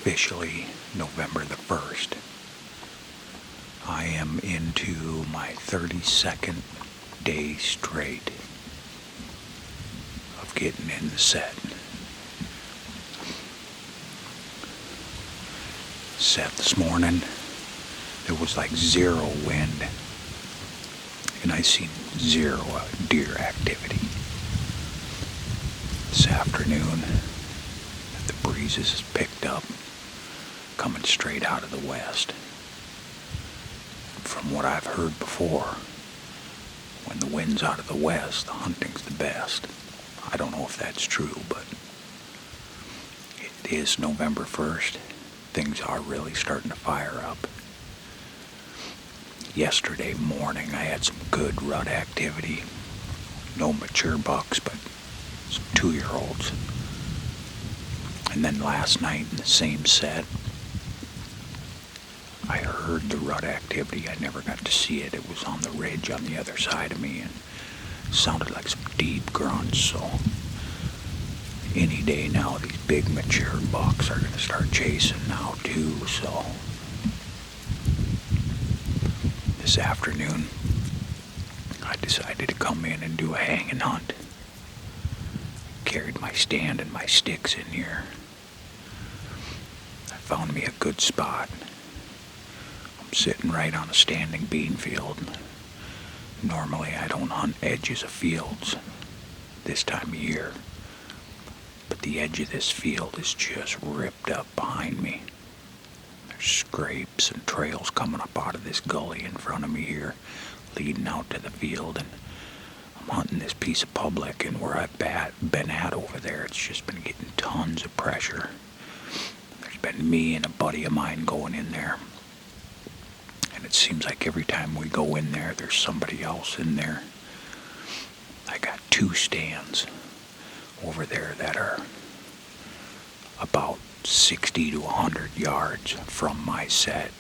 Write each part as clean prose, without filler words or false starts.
officially November the 1st. I am into my 32nd day straight of getting in the set. Set this morning, there was like zero wind, and I seen zero deer activity. This afternoon, the breezes has picked up, coming straight out of the west. From what I've heard before, when the wind's out of the west, the hunting's the best. I don't know if that's true, but it is November 1st. Things are really starting to fire up. Yesterday morning, I had some good rut activity. No mature bucks, but some 2-year-olds. And then last night in the same set, I heard the rut activity. I never got to see it. It was on the ridge on the other side of me and sounded like some deep grunts. So any day now, these big mature bucks are going to start chasing now too. So this afternoon, I decided to come in and do a hanging hunt. Carried my stand and my sticks in here. I found me a good spot. I'm sitting right on a standing bean field. Normally I don't hunt edges of fields this time of year, but the edge of this field is just ripped up behind me. There's scrapes and trails coming up out of this gully in front of me here, leading out to the field, and I'm hunting this piece of public, and where I've been at over there, it's just been getting tons of pressure. There's been me and a buddy of mine going in there, and it seems like every time we go in there, there's somebody else in there. I got 2 stands over there that are about 60 to 100 yards from my set,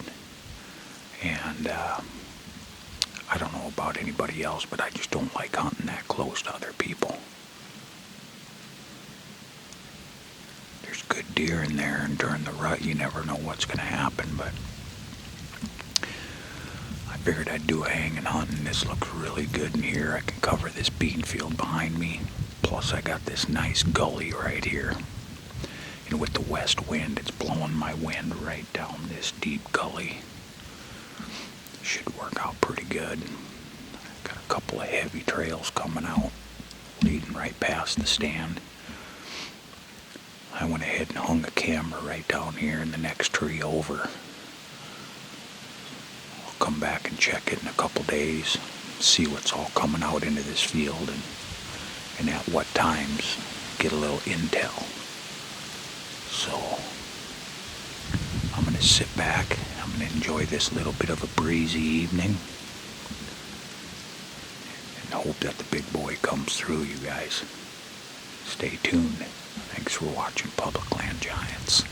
and I don't know about anybody else, but I just don't like hunting that close to other people. There's good deer in there, and during the rut you never know what's going to happen, but I figured I'd do a hanging hunt, and this looks really good in here. I can cover this bean field behind me, plus I got this nice gully right here. And with the west wind, it's blowing my wind right down this deep gully. Should work out pretty good. Got a couple of heavy trails coming out, leading right past the stand. I went ahead and hung a camera right down here in the next tree over. I'll come back and check it in a couple days, see what's all coming out into this field, and at what times get a little intel. So I'm going to sit back. I'm going to enjoy this little bit of a breezy evening and hope that the big boy comes through, you guys. Stay tuned. Thanks for watching Public Land Giants.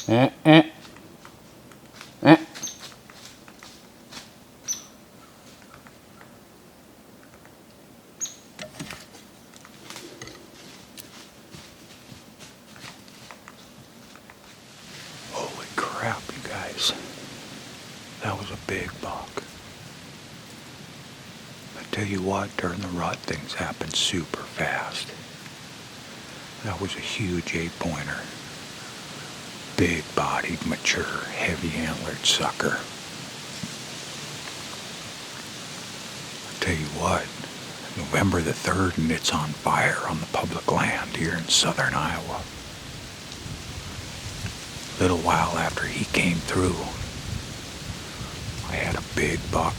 Eh, eh, eh. Holy crap, you guys. That was a big buck. I tell you what, during the rut, things happen super fast. That was a huge 8-pointer. Big-bodied, mature, heavy-antlered sucker. I tell you what, November the 3rd and it's on fire on the public land here in southern Iowa. A little while after he came through, I had a big buck.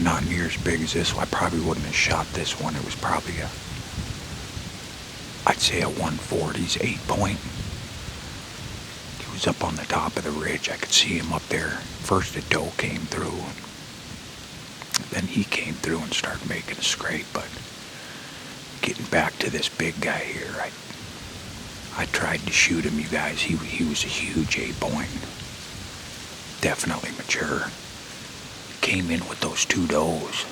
Not near as big as this, so I probably wouldn't have shot this one. It was probably I'd say a 140's 8-point. He was up on the top of the ridge. I could see him up there. First a doe came through. Then he came through and started making a scrape. But getting back to this big guy here, I tried to shoot him, you guys. He was a huge 8-point. Definitely mature. Came in with those 2 does.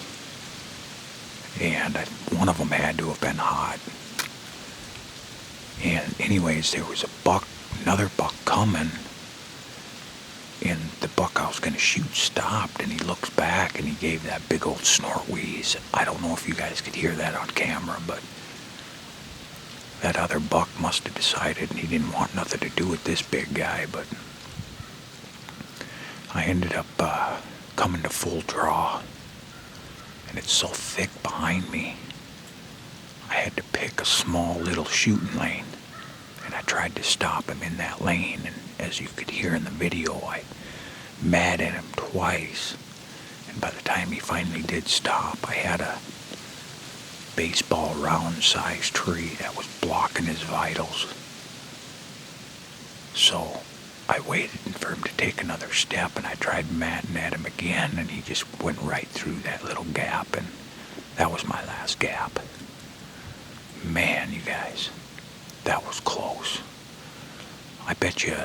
And one of them had to have been hot. And anyways, there was another buck coming, and the buck I was going to shoot stopped, and he looks back, and he gave that big old snort wheeze. I don't know if you guys could hear that on camera, but that other buck must have decided he didn't want nothing to do with this big guy, but I ended up coming to full draw, and it's so thick behind me, I had to pick a small little shooting lane, and I tried to stop him in that lane, and as you could hear in the video, I mad at him twice, and by the time he finally did stop, I had a baseball round-sized tree that was blocking his vitals. So I waited for him to take another step, and I tried matting at him again, and he just went right through that little gap, and that was my last gap. Man, you guys, that was close. I bet you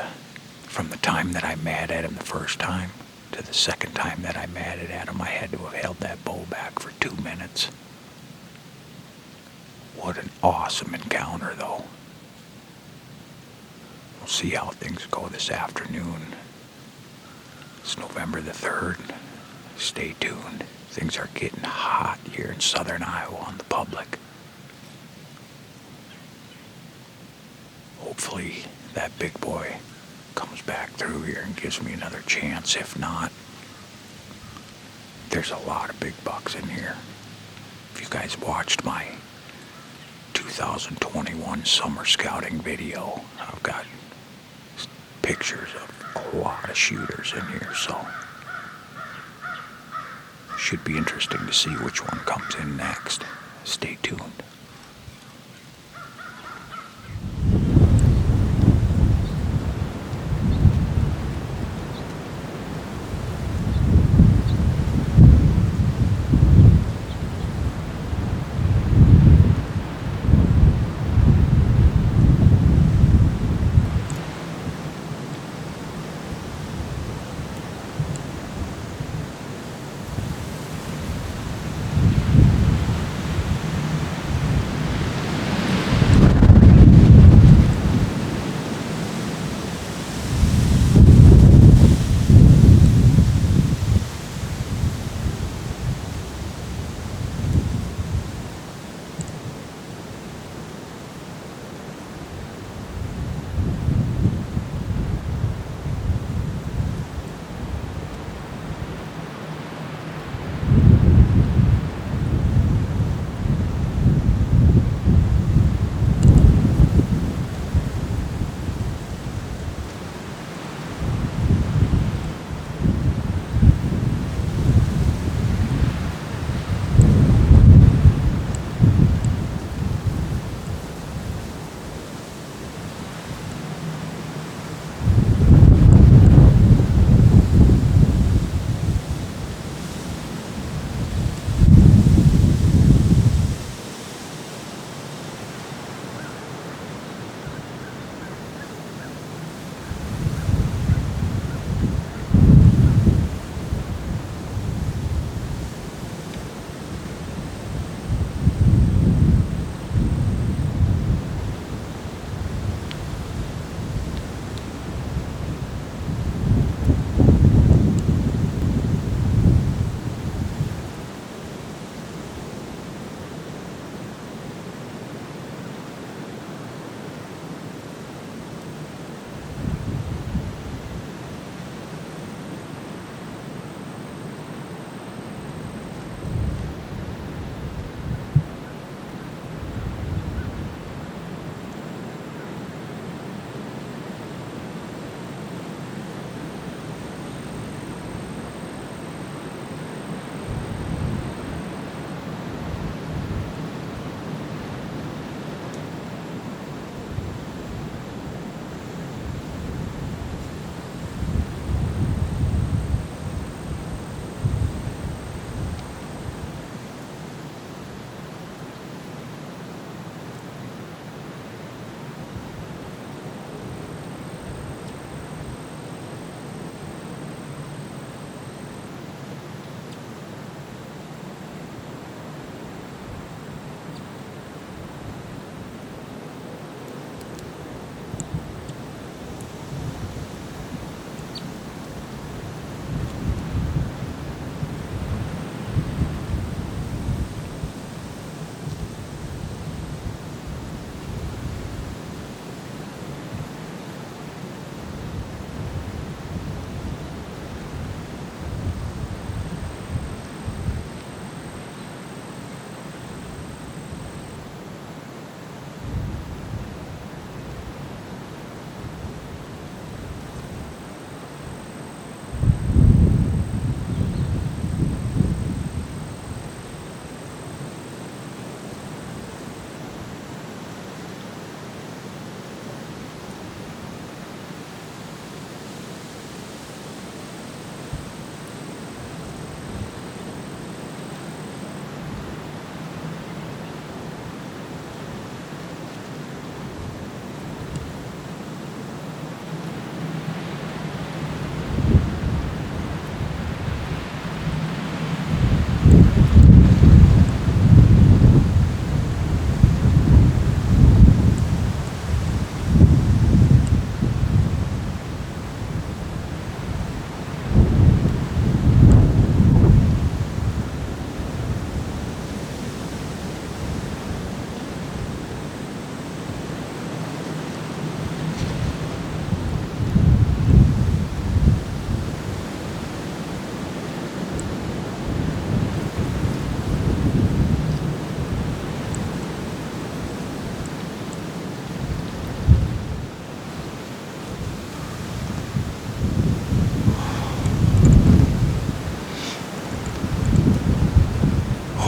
from the time that I mad at him the first time to the second time that I matted at him, I had to have held that bow back for 2 minutes. What an awesome encounter, though. We'll see how things go this afternoon. It's November the 3rd. Stay tuned. Things are getting hot here in southern Iowa on the public. Hopefully that big boy comes back through here and gives me another chance. If not, there's a lot of big bucks in here. If you guys watched my 2021 summer scouting video, I've got pictures of a lot of shooters in here, so should be interesting to see which one comes in next. Stay tuned.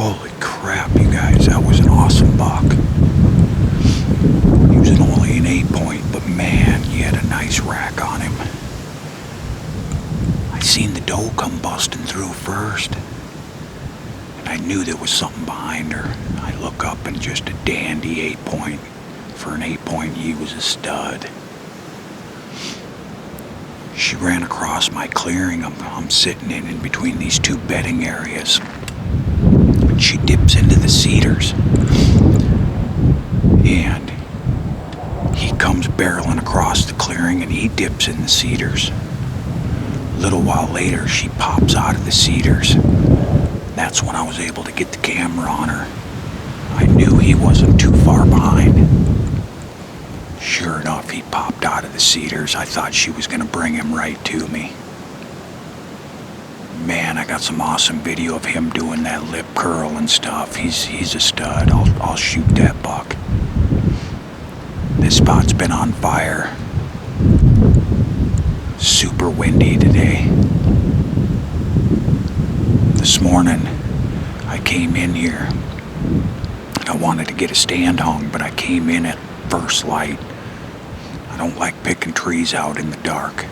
Holy crap, you guys, that was an awesome buck. He was only an 8-point, but man, he had a nice rack on him. I seen the doe come busting through first, and I knew there was something behind her. I look up and just a dandy 8-point. For an 8-point, he was a stud. She ran across my clearing. I'm sitting in between these two bedding areas. She dips into the cedars, and he comes barreling across the clearing, and he dips in the cedars. A little while later, she pops out of the cedars. That's when I was able to get the camera on her. I knew he wasn't too far behind. Sure enough, he popped out of the cedars. I thought she was going to bring him right to me. Man, I got some awesome video of him doing that lip curl and stuff. He's a stud. I'll shoot that buck. This spot's been on fire. Super windy today. This morning, I came in here. I wanted to get a stand hung, but I came in at first light. I don't like picking trees out in the dark.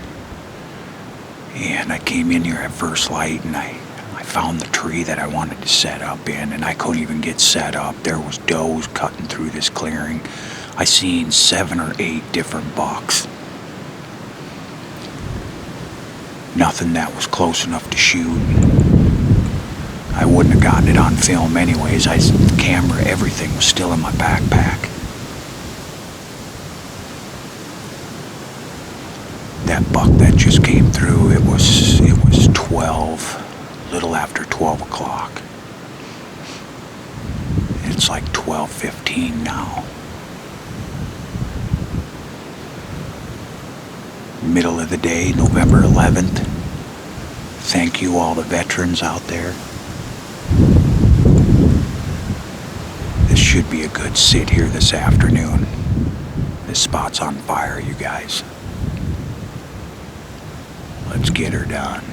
And I came in here at first light, and I found the tree that I wanted to set up in, and I couldn't even get set up. There was does cutting through this clearing. I seen 7 or 8 different bucks. Nothing that was close enough to shoot. I wouldn't have gotten it on film anyways. The camera, everything was still in my backpack. That buck that just came through, it was 12, little after 12 o'clock. It's like 12:15 now. Middle of the day, November 11th. Thank you all the veterans out there. This should be a good sit here this afternoon. This spot's on fire, you guys. Let's get her done.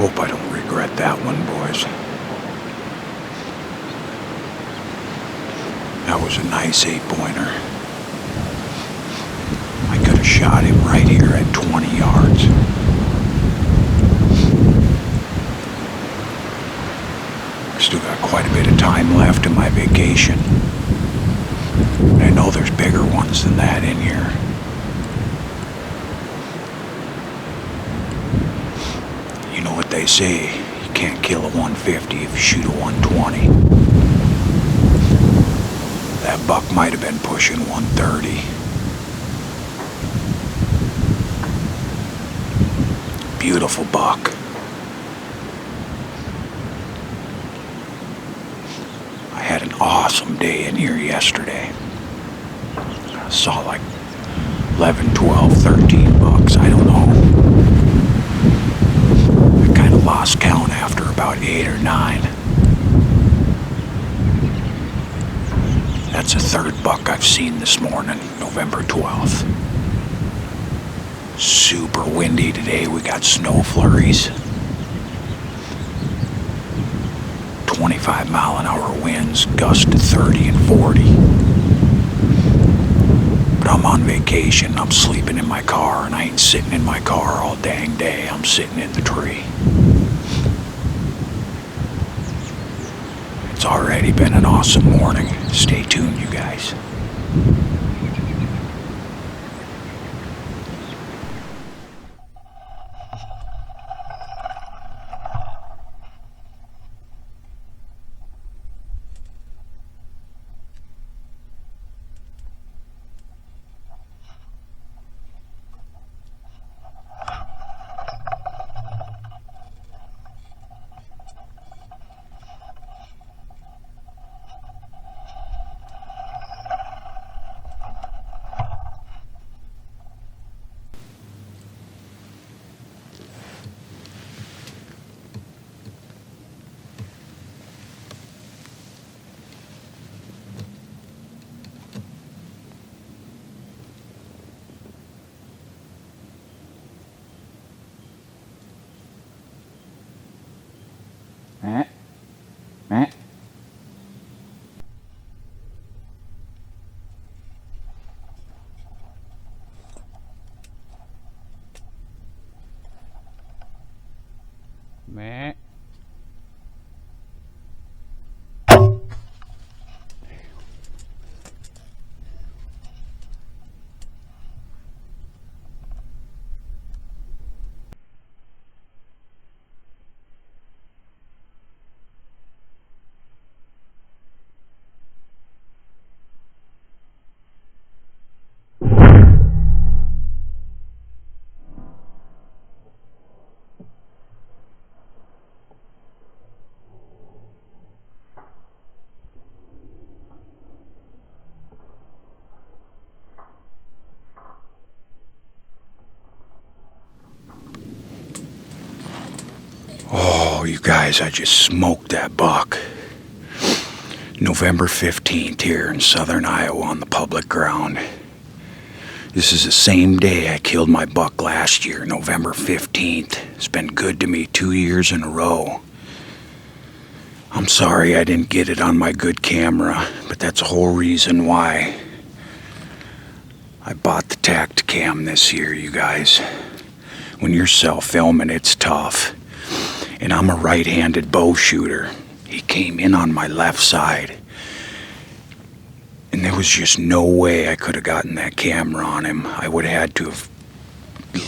Hope I don't regret that one, boys. That was a nice 8-pointer. I could have shot him right here at 20 yards. Still got quite a bit of time left in my vacation. I know there's bigger ones than that in here. You know what they say, you can't kill a 150 if you shoot a 120. That buck might have been pushing 130. beautiful buck. I had an awesome day in here yesterday. I saw like 11, 12, 13 bucks, I don't know. I kind of lost count after about 8 or 9. That's the third buck I've seen this morning, November 12th. Super windy today, we got snow flurries. 25-mile-an-hour winds, gust to 30 and 40. But I'm on vacation, I'm sleeping in my car, and I ain't sitting in my car all dang day, I'm sitting in the tree. It's already been an awesome morning. Stay tuned, you guys. Eh? Eh? Meh. Oh, you guys, I just smoked that buck. November 15th here in southern Iowa on the public ground. This is the same day I killed my buck last year, November 15th. It's been good to me 2 years in a row. I'm sorry I didn't get it on my good camera, but that's the whole reason why I bought the Tacticam this year, you guys. When you're self-filming, it's tough. And I'm a right-handed bow shooter. He came in on my left side. And there was just no way I could have gotten that camera on him. I would have had to have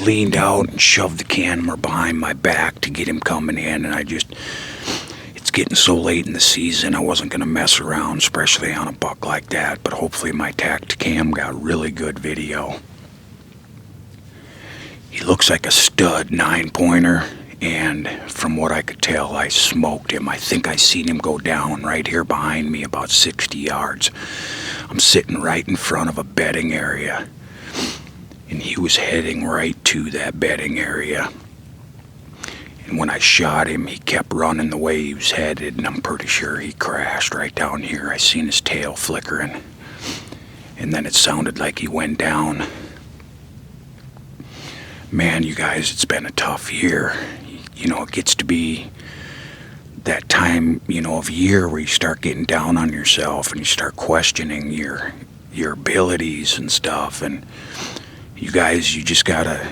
leaned out and shoved the camera behind my back to get him coming in. And it's getting so late in the season, I wasn't going to mess around, especially on a buck like that. But hopefully my Tacticam got really good video. He looks like a stud 9-pointer. And from what I could tell, I smoked him. I think I seen him go down right here behind me about 60 yards. I'm sitting right in front of a bedding area. And he was heading right to that bedding area. And when I shot him, he kept running the way he was headed, and I'm pretty sure he crashed right down here. I seen his tail flickering. And then it sounded like he went down. Man, you guys, it's been a tough year. You know, it gets to be that time, of year where you start getting down on yourself and you start questioning your abilities and stuff. And you guys, you just gotta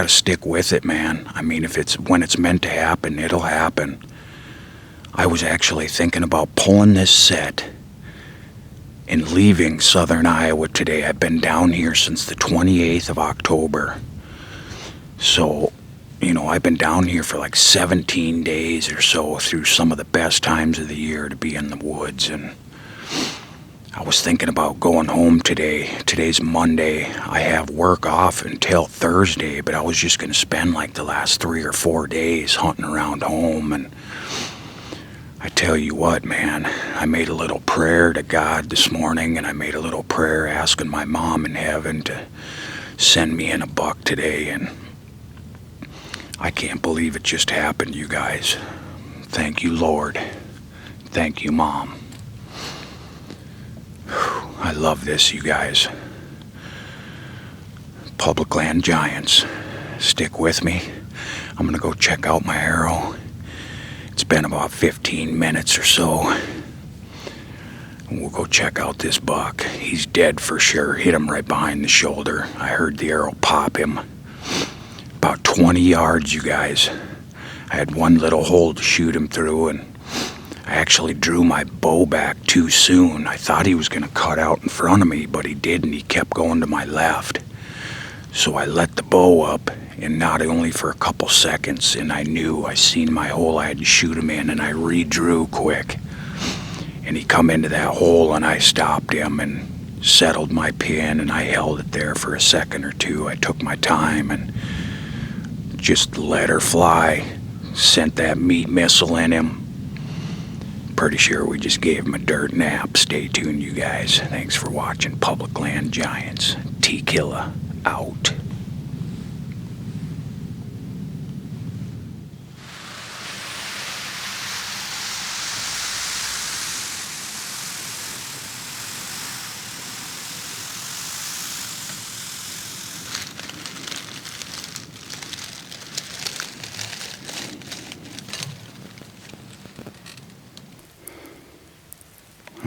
stick with it, man. I mean, when it's meant to happen, it'll happen. I was actually thinking about pulling this set and leaving southern Iowa today. I've been down here since the 28th of October. So, I've been down here for like 17 days or so through some of the best times of the year to be in the woods. And I was thinking about going home today. Today's Monday. I have work off until Thursday, but I was just going to spend like the last 3 or 4 days hunting around home. And I tell you what, man, I made a little prayer to God this morning, and I made a little prayer asking my mom in heaven to send me in a buck today, and I can't believe it just happened, you guys. Thank you, Lord. Thank you, Mom. I love this, you guys. Public Land Giants. Stick with me. I'm gonna go check out my arrow. It's been about 15 minutes or so. And we'll go check out this buck. He's dead for sure. Hit him right behind the shoulder. I heard the arrow pop him. About 20 yards, you guys. I had one little hole to shoot him through, and I actually drew my bow back too soon. I thought he was going to cut out in front of me, but he didn't. He kept going to my left. So I let the bow up, and not only for a couple seconds, and I seen my hole I had to shoot him in, and I redrew quick. And he come into that hole, and I stopped him and settled my pin, and I held it there for a second or two. I took my time and just let her fly. Sent that meat missile in him. Pretty sure we just gave him a dirt nap. Stay tuned, you guys. Thanks for watching Public Land Giants. T-Killa out.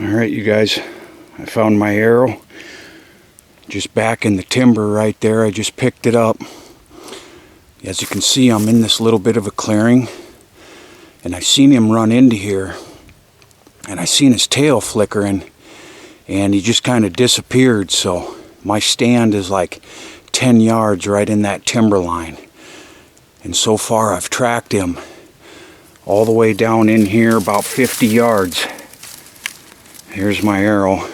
Alright, you guys, I found my arrow just back in the timber right there. I just picked it up. As you can see, I'm in this little bit of a clearing, and I seen him run into here, and I seen his tail flickering, and he just kind of disappeared. So my stand is like 10 yards right in that timber line, and so far I've tracked him all the way down in here about 50 yards. Here's my arrow.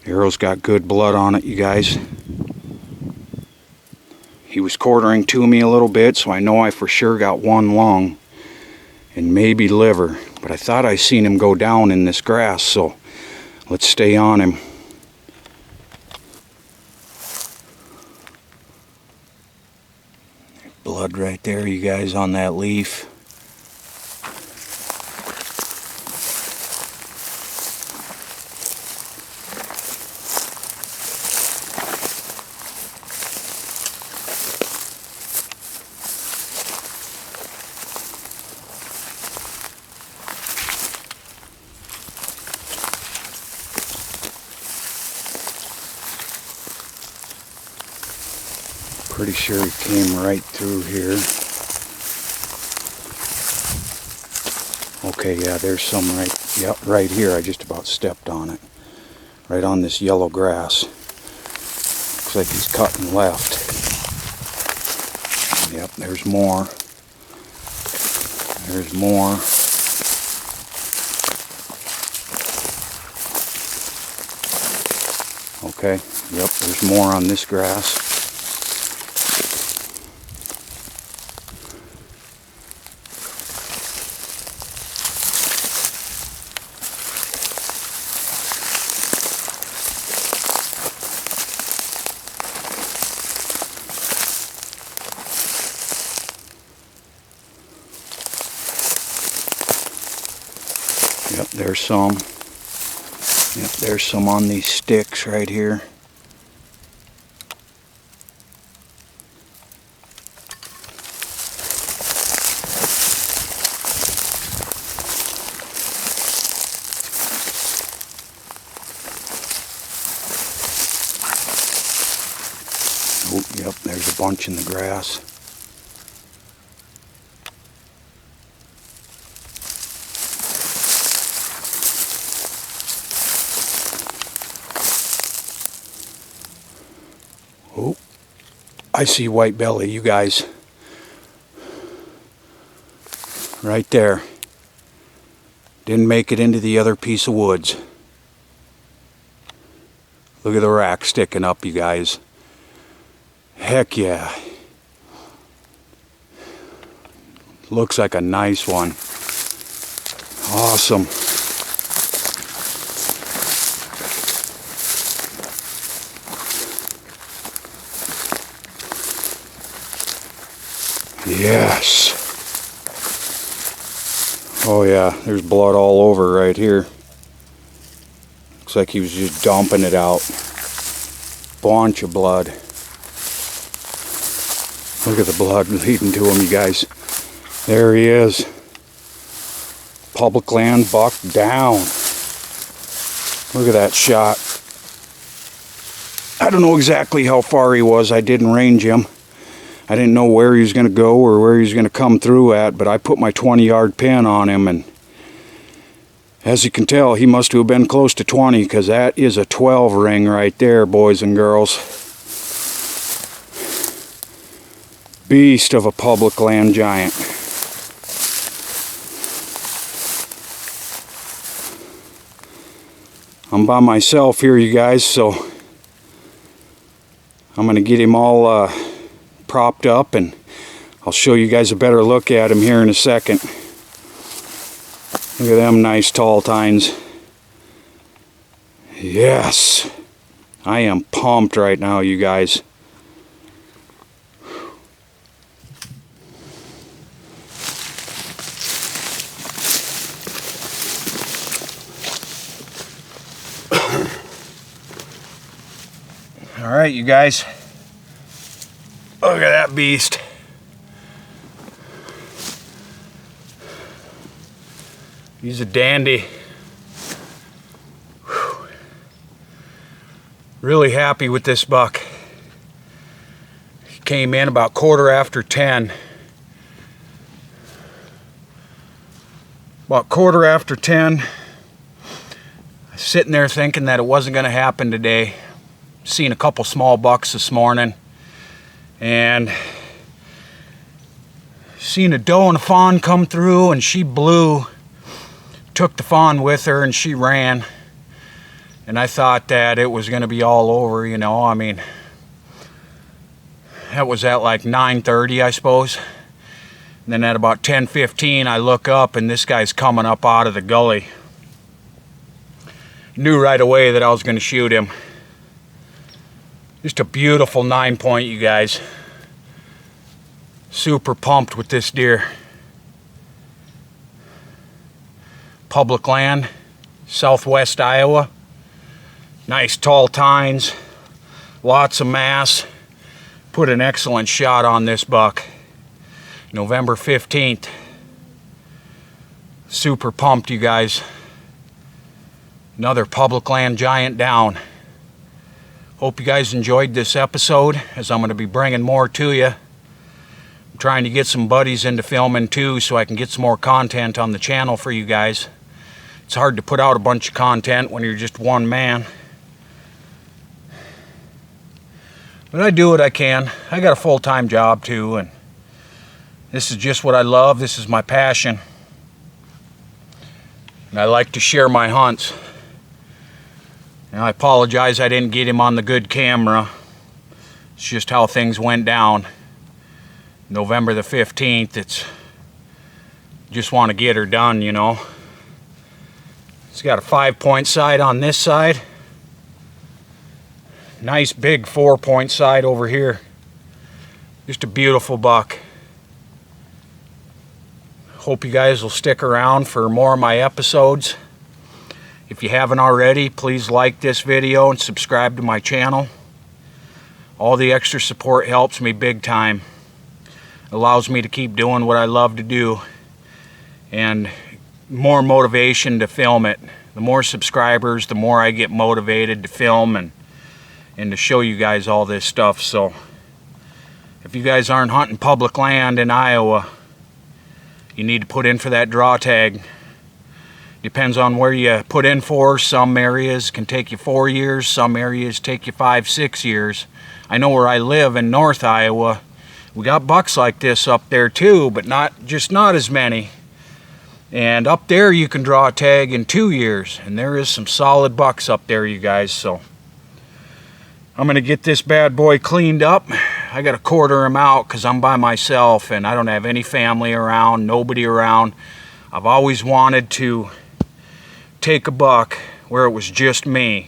Arrow's got good blood on it, you guys. He was quartering to me a little bit, so I know I for sure got one lung and maybe liver. But I thought I seen him go down in this grass, so let's stay on him. Blood right there, you guys, on that leaf. Pretty sure he came right through here. Okay, yeah, there's some right here. I just about stepped on it. Right on this yellow grass. Looks like he's cutting left. Yep, there's more. There's more. Okay, yep, there's more on this grass. Yep, there's some. Yep, there's some on these sticks right here. Oh, yep, there's a bunch in the grass. I see white belly, you guys. Right there. Didn't make it into the other piece of woods. Look at the rack sticking up, you guys. Heck yeah. Looks like a nice one. Awesome. Yes. Oh yeah, there's blood all over right here. Looks like he was just dumping it out. Bunch of blood. Look at the blood leading to him, you guys. There he is. Public land buck down. Look at that shot. I don't know exactly how far he was. I didn't range him. I didn't know where he was going to go or where he was going to come through at, but I put my 20-yard pin on him, and as you can tell, he must have been close to 20, because that is a 12 ring right there, boys and girls. Beast of a public land giant. I'm by myself here, you guys, so I'm going to get him all propped up, and I'll show you guys a better look at him here in a second. Look at them nice tall tines. Yes. I am pumped right now, you guys. All right, you guys. Look at that beast. He's a dandy. Whew. Really happy with this buck. He came in about 10:15. About 10:15. Sitting there thinking that it wasn't going to happen today. Seen a couple small bucks this morning. And seen a doe and a fawn come through, and she blew. Took the fawn with her and she ran. And I thought that it was going to be all over, you know. I mean, that was at like 9:30, I suppose. And then at about 10:15, I look up and this guy's coming up out of the gully. Knew right away that I was going to shoot him. Just a beautiful 9-point, you guys. Super pumped with this deer. Public land, southwest Iowa. Nice tall tines, lots of mass. Put an excellent shot on this buck. November 15th. Super pumped, you guys. Another public land giant down. Hope you guys enjoyed this episode, as I'm going to be bringing more to you. I'm trying to get some buddies into filming too, so I can get some more content on the channel for you guys. It's hard to put out a bunch of content when you're just one man. But I do what I can. I got a full-time job too, and this is just what I love. This is my passion. And I like to share my hunts. Now, I apologize I didn't get him on the good camera. It's just how things went down. November the 15th, it's just want to get her done, you know. It's got a 5-point sight on this side. Nice big 4-point sight over here. Just a beautiful buck. Hope you guys will stick around for more of my episodes. If you haven't already, please like this video and subscribe to my channel. All the extra support helps me big time. Allows me to keep doing what I love to do. And more motivation to film it. The more subscribers, the more I get motivated to film and to show you guys all this stuff. So if you guys aren't hunting public land in Iowa, you need to put in for that draw tag. Depends on where you put in for. Some areas can take you 4 years, some areas take you 5, 6 years. I know where I live in North Iowa, we got bucks like this up there too, but not as many. And up there you can draw a tag in 2 years, and there is some solid bucks up there, you guys. So I'm gonna get this bad boy cleaned up. I gotta quarter him out because I'm by myself and I don't have any family around, nobody around. I've always wanted to take a buck where it was just me.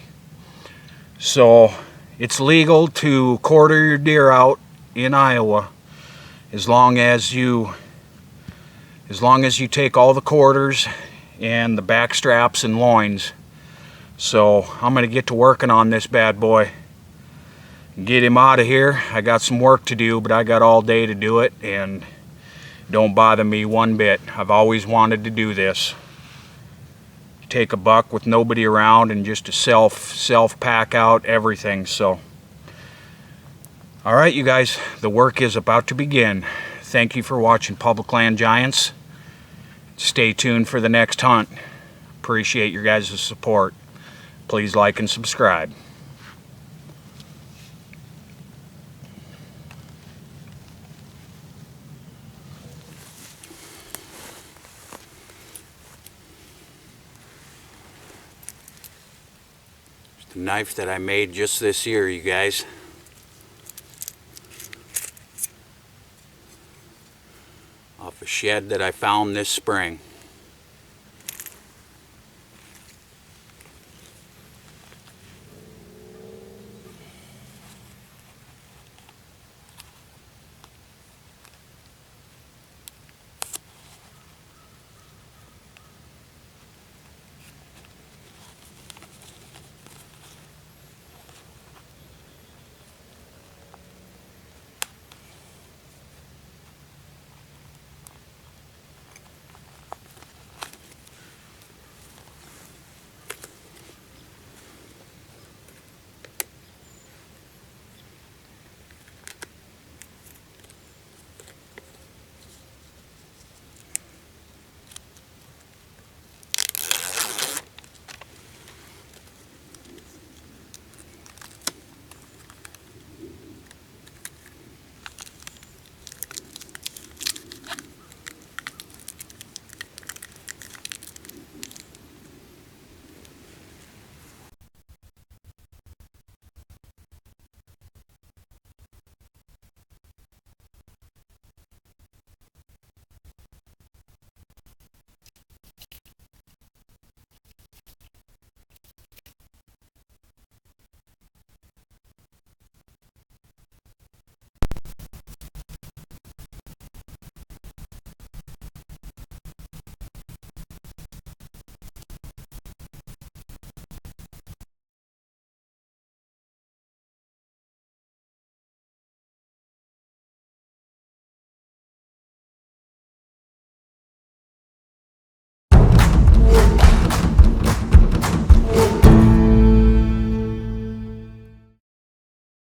So it's legal to quarter your deer out in Iowa as long as you take all the quarters and the back straps and loins. So I'm gonna get to working on this bad boy, get him out of here. I got some work to do, but I got all day to do it, and don't bother me one bit. I've always wanted to do this. Take a buck with nobody around and just to self pack out everything. So all right, you guys, the work is about to begin. Thank you for watching Public Land Giants. Stay tuned for the next hunt. Appreciate your guys' support. Please like and subscribe. The knife that I made just this year, you guys. Off a shed that I found this spring.